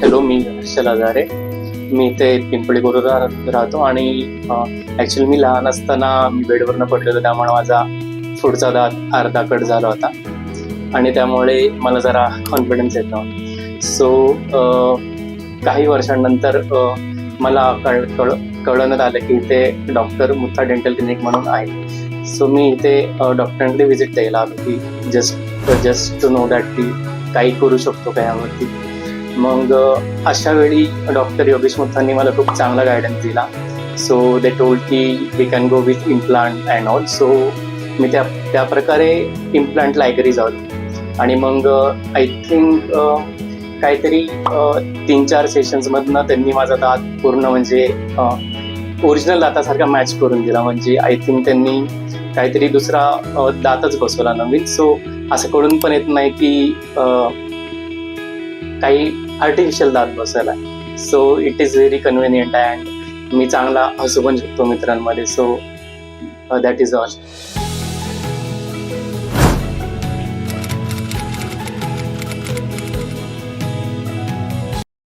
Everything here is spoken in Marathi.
हॅलो, मी हर्षल. मी इथे पिंपळी गुरुद्वारात राहतो आणि ॲक्च्युली मी लहान असताना मी बेडवरनं पडलेलो, त्यामुळे माझा पुढचा दात अर्धा कट झाला होता आणि त्यामुळे मला जरा कॉन्फिडन्स येतो. सो काही वर्षांनंतर मला कळवण्यात आलं की इथे डॉक्टर मुत्था डेंटल क्लिनिक म्हणून आहे. सो मी इथे डॉक्टरांकडे व्हिजिट द्यायला आलो की जस्ट टू नो दॅट की काही करू शकतो का यावरती. मग अशा वेळी डॉक्टर योगेश मुत्थांनी मला खूप चांगला गायडन्स दिला. सो दे टोल्ड की we can go with implant and all. So मी त्या प्रकारे इम्प्लांटला ॲग्री झालो आणि मग आय थिंक काहीतरी 3-4 सेशन्समधनं त्यांनी माझा दात पूर्ण म्हणजे ओरिजिनल दातासारखा मॅच करून दिला. म्हणजे आय थिंक त्यांनी काहीतरी दुसरा दातच बसवला नवीन. सो असं कळून पण येत नाही की काही आर्टिफिशियल दात बसवला. So it is very convenient and मी चांगला हसू पण शकतो मित्रांमध्ये. So that is all.